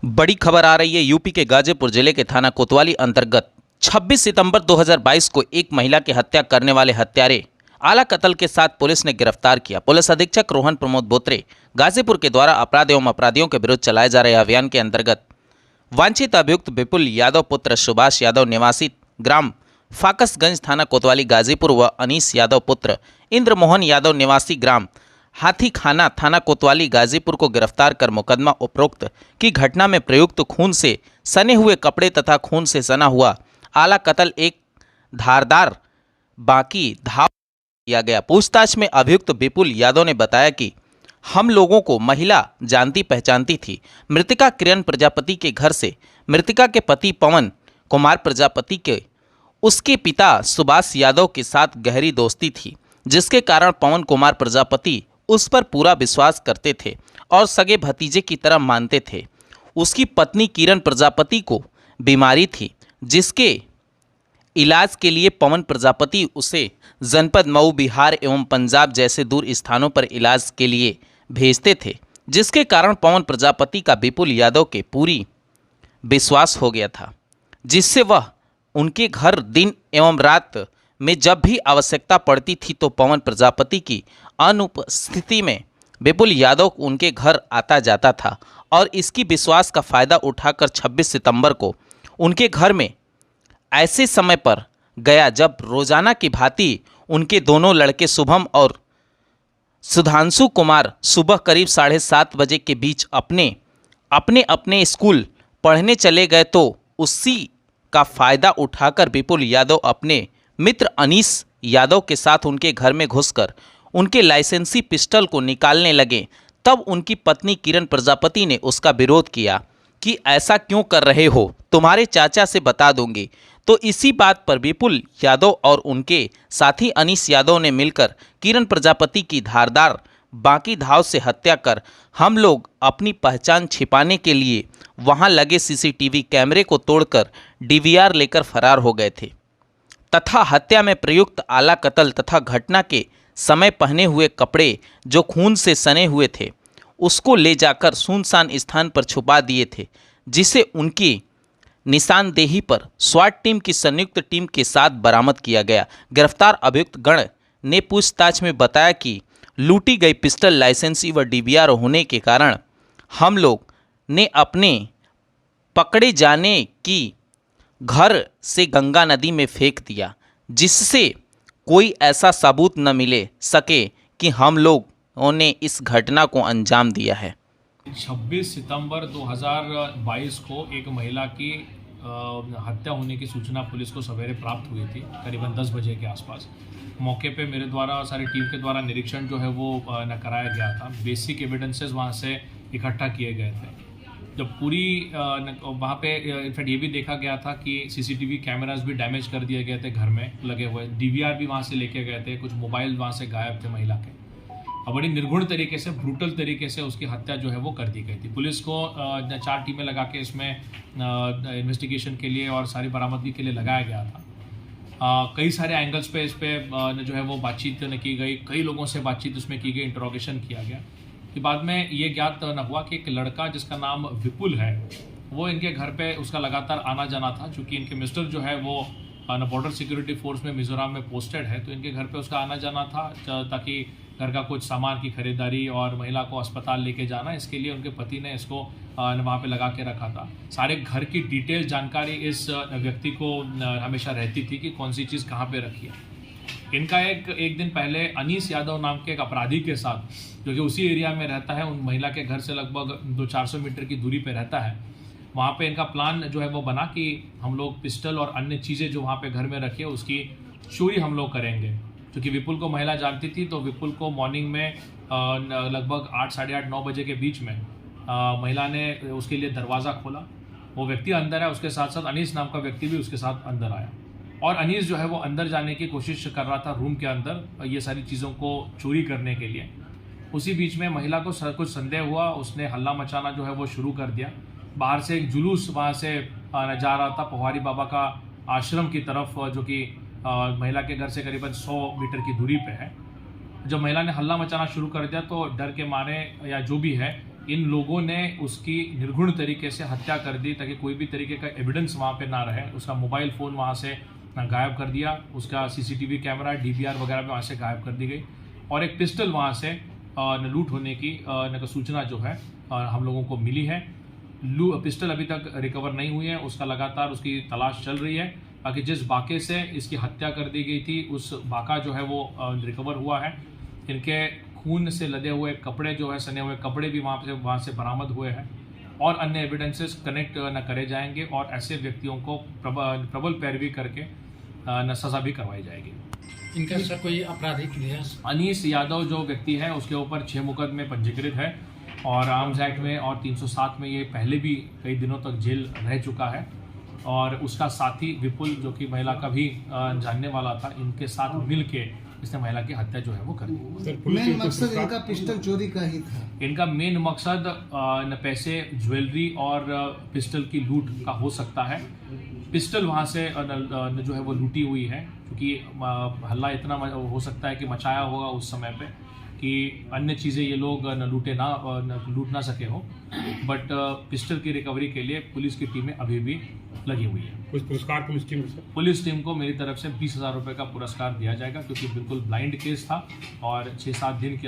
बड़ी खबर आ रही है। यूपी के गाजीपुर जिले के थाना कोतवाली अंतर्गत 26 सितंबर 2022 को एक महिला की हत्या करने वाले हत्यारे आला कत्ल के साथ पुलिस ने गिरफ्तार किया। पुलिस अधीक्षक रोहन प्रमोद बोत्रे गाजीपुर के द्वारा अपराध एवं अपराधियों के विरुद्ध चलाए जा रहे अभियान के अंतर्गत वांछित अभियुक्त विपुल यादव पुत्र सुभाष यादव निवासी ग्राम फाकसगंज थाना कोतवाली गाजीपुर व अनीस यादव पुत्र इंद्रमोहन यादव निवासी ग्राम हाथीखाना थाना कोतवाली गाजीपुर को गिरफ्तार कर मुकदमा उपरोक्त की घटना में प्रयुक्त खून से सने हुए कपड़े तथा खून से सना हुआ आला कत्ल एक धारदार बाकी धाव किया गया। पूछताछ में अभियुक्त विपुल यादव ने बताया कि हम लोगों को महिला जानती पहचानती थी। मृतका किरण प्रजापति के घर से मृतका के पति पवन कुमार प्रजापति के उसके पिता सुभाष यादव के साथ गहरी दोस्ती थी, जिसके कारण पवन कुमार प्रजापति उस पर पूरा विश्वास करते थे और सगे भतीजे की तरह मानते थे। उसकी पत्नी किरण प्रजापति को बीमारी थी, जिसके इलाज के लिए पवन प्रजापति उसे जनपद मऊ, बिहार एवं पंजाब जैसे दूर स्थानों पर इलाज के लिए भेजते थे, जिसके कारण पवन प्रजापति का विपुल यादव के पूरी विश्वास हो गया था, जिससे वह उनके घर दिन एवं रात में जब भी आवश्यकता पड़ती थी तो पवन प्रजापति की अनुपस्थिति में विपुल यादव उनके घर आता जाता था और इसकी विश्वास का फायदा उठाकर 26 सितंबर को उनके घर में ऐसे समय पर गया जब रोजाना की भांति उनके दोनों लड़के शुभम और सुधांशु कुमार सुबह करीब 7:30 बजे के बीच अपने अपने स्कूल पढ़ने चले गए, तो उसी का फायदा उठाकर विपुल यादव अपने मित्र अनीस यादव के साथ उनके घर में घुसकर उनके लाइसेंसी पिस्टल को निकालने लगे। तब उनकी पत्नी किरण प्रजापति ने उसका विरोध किया कि ऐसा क्यों कर रहे हो, तुम्हारे चाचा से बता दूंगी। तो इसी बात पर विपुल यादव और उनके साथी अनीस यादव ने मिलकर किरण प्रजापति की धारदार बाकी धाव से हत्या कर हम लोग अपनी पहचान छिपाने के लिए वहां लगे सीसीटीवी कैमरे को तोड़कर डीवीआर लेकर फरार हो गए थे तथा हत्या में प्रयुक्त आला कत्ल तथा घटना के समय पहने हुए कपड़े जो खून से सने हुए थे उसको ले जाकर सुनसान स्थान पर छुपा दिए थे, जिसे उनकी निशानदेही पर स्वाट टीम की संयुक्त टीम के साथ बरामद किया गया। गिरफ्तार अभियुक्त गण ने पूछताछ में बताया कि लूटी गई पिस्टल लाइसेंसी व डीवीआर होने के कारण हम लोग ने अपने पकड़े जाने की घर से गंगा नदी में फेंक दिया, जिससे कोई ऐसा सबूत न मिले सके कि हम लोगों ने इस घटना को अंजाम दिया है। 26 सितंबर 2022 को एक महिला की हत्या होने की सूचना पुलिस को सवेरे प्राप्त हुई थी, करीबन 10 बजे के आसपास। मौके पे मेरे द्वारा सारी टीम के द्वारा निरीक्षण जो है वो कराया गया था। बेसिक एविडेंसेस वहाँ से इकट्ठा किए गए थे। जब पूरी वहाँ पे इनफैक्ट ये भी देखा गया था कि सीसीटीवी कैमरास भी डैमेज कर दिए गए थे घर में लगे हुए, डीवीआर भी वहाँ से लेके गए थे, कुछ मोबाइल वहाँ से गायब थे महिला के। और बड़ी निर्गुण तरीके से, ब्रूटल तरीके से उसकी हत्या जो है वो कर दी गई थी। पुलिस को 4 टीमें लगा के इसमें इन्वेस्टिगेशन के लिए और सारी बरामदगी के लिए लगाया गया था। कई सारे एंगल्स पे इस पे जो है वो बातचीत की गई, कई लोगों से बातचीत उसमें की गई, इंटरोगेशन किया गया। कि बाद में ये ज्ञात न हुआ कि एक लड़का जिसका नाम विपुल है वो इनके घर पे उसका लगातार आना जाना था, चूँकि इनके मिस्टर जो है वो बॉर्डर सिक्योरिटी फोर्स में मिजोरम में पोस्टेड है, तो इनके घर पे उसका आना जाना था ताकि घर का कुछ सामान की खरीदारी और महिला को अस्पताल लेके जाना, इसके लिए उनके पति ने इसको वहाँ पे लगा के रखा था। सारे घर की डिटेल जानकारी इस व्यक्ति को हमेशा रहती थी कि कौन सी चीज़ कहाँ पे रखी है। इनका एक दिन पहले अनीस यादव नाम के एक अपराधी के साथ, जो कि उसी एरिया में रहता है, उन महिला के घर से लगभग 200-400 मीटर की दूरी पे रहता है, वहाँ पे इनका प्लान जो है वो बना कि हम लोग पिस्टल और अन्य चीज़ें जो वहाँ पे घर में रखी है उसकी चोरी हम लोग करेंगे। क्योंकि विपुल को महिला जानती थी, तो विपुल को मॉर्निंग में लगभग 8, साढ़े 8, 9 बजे के बीच में महिला ने उसके लिए दरवाज़ा खोला। वो व्यक्ति अंदर है, उसके साथ साथ अनीस नाम का व्यक्ति भी उसके साथ अंदर आया और अनीस जो है वो अंदर जाने की कोशिश कर रहा था रूम के अंदर ये सारी चीज़ों को चोरी करने के लिए। उसी बीच में महिला को कुछ संदेह हुआ, उसने हल्ला मचाना जो है वो शुरू कर दिया। बाहर से एक जुलूस वहाँ से जा रहा था पोहारी बाबा का आश्रम की तरफ, जो कि महिला के घर से करीबन 100 मीटर की दूरी पे है। जब महिला ने हल्ला मचाना शुरू कर दिया तो डर के मारे या जो भी है इन लोगों ने उसकी निर्घुण तरीके से हत्या कर दी ताकि कोई भी तरीके का एविडेंस वहाँ पे ना रहे। उसका मोबाइल फ़ोन वहाँ से गायब कर दिया, उसका सीसीटीवी कैमरा डीवीआर वगैरह भी वहाँ से गायब कर दी गई और एक पिस्टल वहाँ से लूट होने की सूचना जो है हम लोगों को मिली है। पिस्टल अभी तक रिकवर नहीं हुई है, उसका लगातार उसकी तलाश चल रही है। बाकी जिस बाके से इसकी हत्या कर दी गई थी उस बाका जो है वो रिकवर हुआ है। इनके खून से लदे हुए कपड़े जो है, सने हुए कपड़े भी वहाँ से बरामद हुए हैं और अन्य एविडेंसेस कनेक्ट न करे जाएंगे और ऐसे व्यक्तियों को प्रबल पैरवी करके न सज़ा भी करवाई जाएगी। इनका सर कोई आपराधिक इतिहास? अनीस यादव जो व्यक्ति है उसके ऊपर 6 मुकदमे पंजीकृत है और आर्म्स एक्ट में और 307 में ये पहले भी कई दिनों तक जेल रह चुका है और उसका साथी विपुल जो कि महिला का भी जानने वाला था, इनके साथ मिल के इसने महिला की हत्या जो है वो कर दी। मेन मकसद इनका पिस्टल चोरी का ही था। इनका मेन मकसद पैसे, ज्वेलरी और पिस्टल की लूट का हो सकता है। पिस्टल वहाँ से जो है वो लूटी हुई है क्योंकि हल्ला इतना हो सकता है कि मचाया होगा उस समय पे कि अन्य चीज़ें ये लोग लूट ना सके हो। बट पिस्टल की रिकवरी के लिए पुलिस की टीमें अभी भी लगी हुई है। कुछ पुरस्कार पुलिस टीम को मेरी तरफ से 20,000 रुपये का पुरस्कार दिया जाएगा क्योंकि बिल्कुल ब्लाइंड केस था और 6-7 दिन के